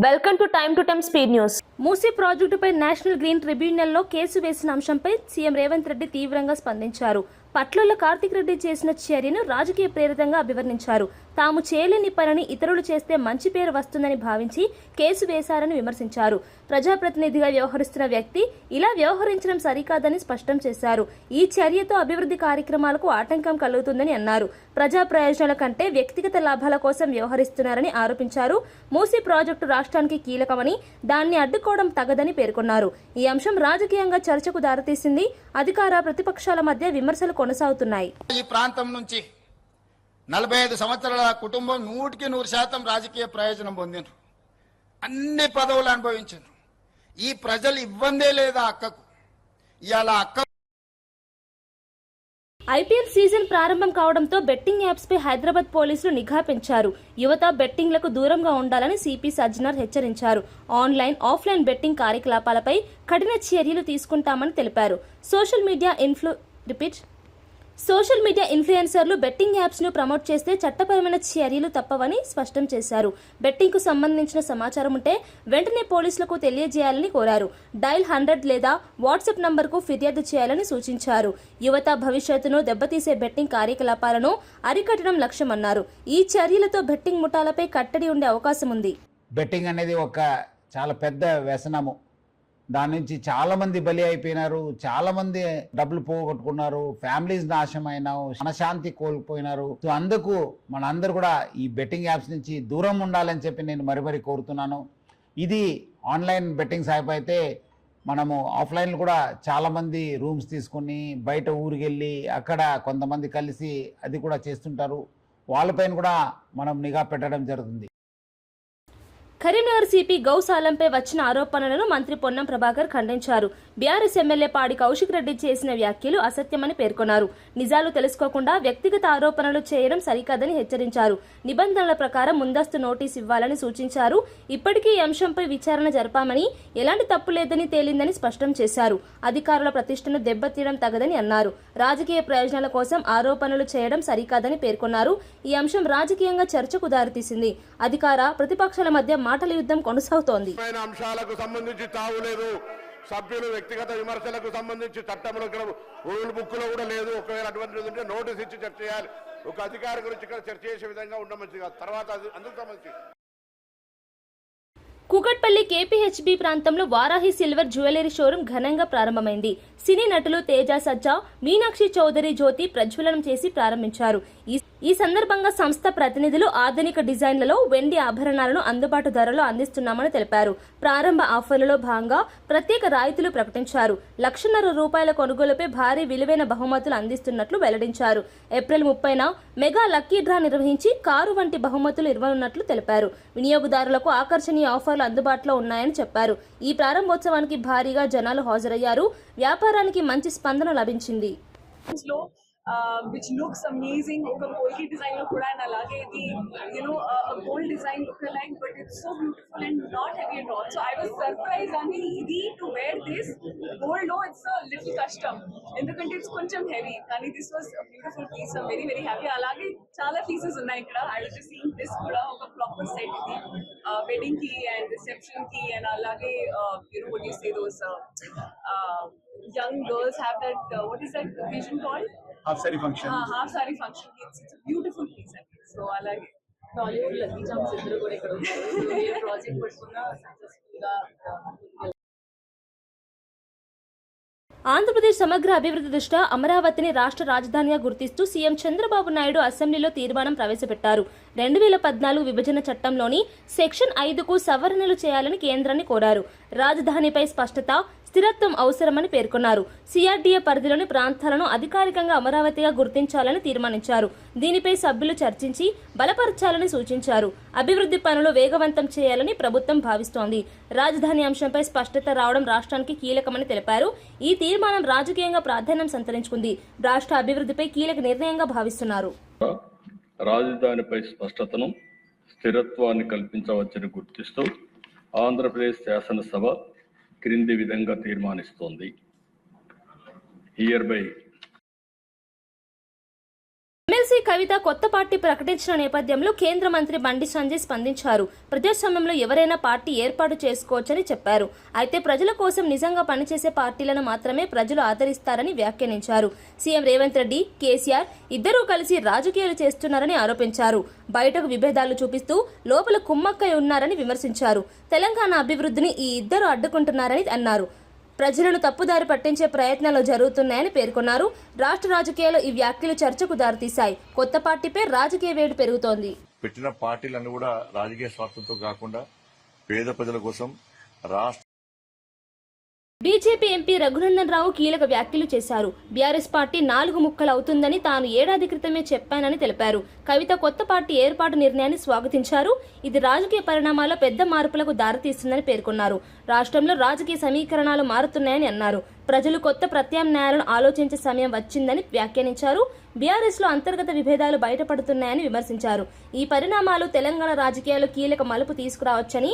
Welcome to Time Speed News. Musi ప్రాజెక్టుపై national green ట్రిబ్యునల్లో case వేసిన అంశంపై సీఎం రేవంత్ రెడ్డి తీవ్రంగా స్పందించారు. పట్లల కార్తిక్ రెడ్డి చేసిన చర్యను రాజకీయ ప్రేరితంగా అభివర్ణించారు. తాము చేయలేని పనిని ఇతరులు చేస్తే మంచి పేరు వస్తుందని భావించి కేసు వేశారని విమర్శించారు. ప్రజాప్రతినిధిగా వ్యవహరిస్తున్న వ్యక్తి ఇలా వ్యవహరించడం సరికాదని స్పష్టం చేశారు. ఈ చర్యతో అభివృద్ధి కార్యక్రమాలకు ఆటంకం కలుగుతుందని అన్నారు. ప్రజా ప్రయోజనాల కంటే వ్యక్తిగత లాభాల కోసం వ్యవహరిస్తున్నారని ఆరోపించారు. మూసీ ప్రాజెక్టు రాష్ట్రానికి కీలకమని దాన్ని అడ్డుకోవడం తగదని పేర్కొన్నారు. ఈ అంశం రాజకీయంగా చర్చకు దారితీసింది. అధికార ప్రతిపక్షాల మధ్య విమర్శలు కొనసాగుతున్నాయి. ఈ ప్రాంతం నుంచి 45 సంవత్సరాల కుటుంబం 100% రాజకీయ ప్రయోజనం పొందిండ్రు. అన్ని పదవులు అనుభవించారు. ఈ ప్రజలు ఇవ్వందే లేదా అక్కకు. ఇవాళ అక్క ఐపీఎల్ సీజన్ ప్రారంభం కావడంతో బెట్టింగ్ యాప్స్ పై హైదరాబాద్ పోలీసులు నిఘా పెంచారు. యువత బెట్టింగ్లకు దూరంగా ఉండాలని సిపి సజ్జనార్ హెచ్చరించారు. ఆన్లైన్, ఆఫ్లైన్ బెట్టింగ్ కార్యకలాపాలపై కఠిన చర్యలు తీసుకుంటామని తెలిపారు. సోషల్ మీడియా ఇన్ఫ్లుయెన్సర్లు బెట్టింగ్ యాప్స్ ను ప్రమోట్ చేస్తే చట్టపరమైన చర్యలు తప్పవని స్పష్టం చేశారు. బెట్టింగ్ కు సంబంధించిన సమాచారం ఉంటే వెంటనే పోలీసులకు తెలియజేయాలని కోరారు. డైల్ 100 లేదా వాట్సాప్ నంబర్కు ఫిర్యాదు చేయాలని సూచించారు. యువత భవిష్యత్తును దెబ్బతీసే బెట్టింగ్ కార్యకలాపాలను అరికట్టడం లక్ష్యమన్నారు. ఈ చర్యలతో బెట్టింగ్ ముఠాలపై కట్టడి ఉండే అవకాశం ఉంది. బెట్టింగ్ అనేది ఒక చాలా పెద్ద వ్యసనము. దాని నుంచి చాలా మంది బలి అయిపోయినారు, చాలా మంది డబ్బులు పోగొట్టుకున్నారు, ఫ్యామిలీస్ నాశనమైనారు, మనశాంతి కోల్పోయినారు. సో అందుకు మనందరూ కూడా ఈ బెట్టింగ్ యాప్స్ నుంచి దూరం ఉండాలని చెప్పి నేను మరీ కోరుతున్నాను. ఇది ఆన్లైన్ బెట్టింగ్ యాప్ అయితే మనము ఆఫ్లైన్ కూడా చాలా మంది రూమ్స్ తీసుకుని బయట ఊరికెళ్ళి అక్కడ కొంతమంది కలిసి అది కూడా చేస్తుంటారు. వాళ్ళపైన కూడా మనం నిఘా పెట్టడం జరుగుతుంది. కరీంనగర్ సిపి గౌసాలంపై వచ్చిన ఆరోపణలను మంత్రి పొన్నం ప్రభాకర్ ఖండించారు. బీఆర్ఎస్ ఎమ్మెల్యే పాడి కౌశిక్ రెడ్డి చేసిన వ్యాఖ్యలు అసత్యమని పేర్కొన్నారు. నిజాలు తెలుసుకోకుండా వ్యక్తిగత ఆరోపణలు చేయడం సరికాదని హెచ్చరించారు. నిబంధనల ప్రకారం ముందస్తు నోటీసు ఇవ్వాలని సూచించారు. ఇప్పటికీ ఈ అంశంపై విచారణ జరపామని, ఎలాంటి తప్పు లేదని తేలిందని స్పష్టం చేశారు. అధికారుల ప్రతిష్టను దెబ్బతీయడం తగదని అన్నారు. రాజకీయ ప్రయోజనాల కోసం ఆరోపణలు చేయడం సరికాదని పేర్కొన్నారు. ఈ అంశం రాజకీయంగా చర్చకు దారితీసింది. అధికార ప్రతిపక్షాల మధ్య మాటల యుద్ధం కొనసాగుతోంది. అంశాలకు సంబంధించి తావులేదు. సభ్యులు వ్యక్తిగత విమర్శలకు సంబంధించి చట్టంలో రూల్ బుక్ లో కూడా లేదు. ఒకవేళ అటువంటిది ఉంటే నోటీస్ ఇచ్చి చర్చ చేయాలి. ఒక అధికారి గురించి ఇక్కడ చర్చ చేసే విధంగా ఉండడం మంచిది కాదు. తర్వాత అందుకు సంబంధించి కూకట్పల్లి కేపీహెచ్బీ ప్రాంతంలో వారాహి సిల్వర్ జ్యువెలరీ షోరూం ఘనంగా ప్రారంభమైంది. సినీ నటులు తేజ సజ్జా, మీనాక్షి చౌదరి జ్యోతి ప్రజ్వలనం చేసి ప్రారంభించారు. ఈ సందర్భంగా సంస్థ ప్రతినిధులు ఆధునిక డిజైన్లలో వెండి ఆభరణాలను అందుబాటు ధరలో అందిస్తున్నామని తెలిపారు. ప్రారంభ ఆఫర్లలో భాగంగా ప్రత్యేక రాయితీలు ప్రకటించారు. ₹1,50,000 కొనుగోలుపై భారీ విలువైన బహుమతులు అందిస్తున్నట్లు వెల్లడించారు. ఏప్రిల్ 30న మెగా లక్కీ డ్రా నిర్వహించి కారు వంటి బహుమతులు ఇవ్వనున్నట్లు తెలిపారు. వినియోగదారులకు ఆకర్షణీయ ఆఫర్లు అందుబాటులో ఉన్నాయని చెప్పారు. ఈ ప్రారంభోత్సవానికి భారీగా జనాలు హాజరయ్యారు. వ్యాపారానికి మంచి స్పందన లభించింది. which looks amazing. Oka gold design lo kuda and alage the a gold design look alike, but it's so beautiful and not heavy at all. So I was surprised ani idi to wear this gold. No, it's a little custom endukante it's koncham heavy, kani this was a beautiful piece. I'm very happy. Alage chaala pieces unnai ikkada. I was just seeing this kuda oka proper set idi wedding ki and reception ki, and alage what do you say, those young girls have that what is that occasion called? Half saree function. Half saree function. It's a beautiful piece. So alage Tollywood lucky charms iddaru kuda ikkada unnaru. Ee project peట్టుకున్నా successful గా. ఆంధ్రప్రదేశ్ సమగ్ర అభివృద్ధి దృష్ట్యా అమరావతిని రాష్ట్ర రాజధానిగా గుర్తిస్తూ CM Chandrababu Naidu అసెంబ్లీలో తీర్మానం ప్రవేశపెట్టారు. 2014 విభజన చట్టంలోని సెక్షన్ 5కు సవరణలు చేయాలని కేంద్రాన్ని కోరారు. రాజధానిపై స్పష్టత, స్థిరత్వం అవసరమని పేర్కొన్నారు. సిఆర్డీఏ పరిధిలోని ప్రాంతాలను అధికారికంగా అమరావతిగా గుర్తించాలని తీర్మానించారు. దీనిపై సభ్యులు చర్చించి బలపరచాలని సూచించారు. అభివృద్ధి పనులు వేగవంతం చేయాలని ప్రభుత్వం భావిస్తోంది. రాజధాని అంశంపై స్పష్టత రావడం రాష్ట్రానికి కీలకమని తెలిపారు. ఈ తీర్మానం రాజకీయంగా ప్రాధాన్యం సంతరించుకుంది. రాష్ట్ర అభివృద్ధిపై కీలక నిర్ణయంగా భావిస్తున్నారు. రాజధానిపై స్పష్టతను, స్థిరత్వాన్ని కల్పించవచ్చని గుర్తిస్తూ ఆంధ్రప్రదేశ్ శాసనసభ క్రింది విధంగా తీర్మానిస్తోంది. ఎమ్మెల్సీ కవిత కొత్త పార్టీ ప్రకటించిన నేపథ్యంలో కేంద్ర మంత్రి బండి సంజయ్ స్పందించారు. ప్రజాస్వామ్యంలో ఎవరైనా పార్టీ ఏర్పాటు చేసుకోవచ్చని చెప్పారు. అయితే ప్రజల కోసం నిజంగా పనిచేసే పార్టీలను మాత్రమే ప్రజలు ఆదరిస్తారని వ్యాఖ్యానించారు. సీఎం రేవంత్ రెడ్డి, కేసీఆర్ ఇద్దరూ కలిసి రాజకీయాలు చేస్తున్నారని ఆరోపించారు. బయటకు విభేదాలు చూపిస్తూ లోపల కుమ్మక్కై ఉన్నారని విమర్శించారు. తెలంగాణ అభివృద్ధిని ఈ ఇద్దరు అడ్డుకుంటున్నారని అన్నారు. ప్రజలను తప్పుదారి పట్టించే ప్రయత్నాలు జరుగుతున్నాయని పేర్కొన్నారు. రాష్ట్ర రాజకీయాల్లో ఈ వ్యాఖ్యలు చర్చకు దారితీశాయి. కొత్త పార్టీపై రాజకీయ వేడి పెరుగుతోంది. పెట్టిన పార్టీలన్నీ కూడా రాజకీయ స్వార్థంతో కాకుండా పేద ప్రజల కోసం రాష్ట్ర బీజేపీ ఎంపీ రఘునందన్ రావు కీలక వ్యాఖ్యలు చేశారు. బీఆర్ఎస్ పార్టీ 4 ముక్కలు అవుతుందని తాను ఏడాది క్రితమే చెప్పానని తెలిపారు. కవిత కొత్త పార్టీ ఏర్పాటు నిర్ణయాన్ని స్వాగతించారు. ఇది రాజకీయ పరిణామాల్లో పెద్ద మార్పులకు దారితీస్తుందని పేర్కొన్నారు. రాష్ట్రంలో రాజకీయ సమీకరణాలు మారుతున్నాయని అన్నారు. ప్రజలు కొత్త ప్రత్యామ్నాయాలను ఆలోచించే సమయం వచ్చిందని వ్యాఖ్యానించారు. బీఆర్ఎస్ లో అంతర్గత విభేదాలు బయటపడుతున్నాయని విమర్శించారు. ఈ పరిణామాలు తెలంగాణ రాజకీయాల్లో కీలక మలుపు తీసుకురావచ్చని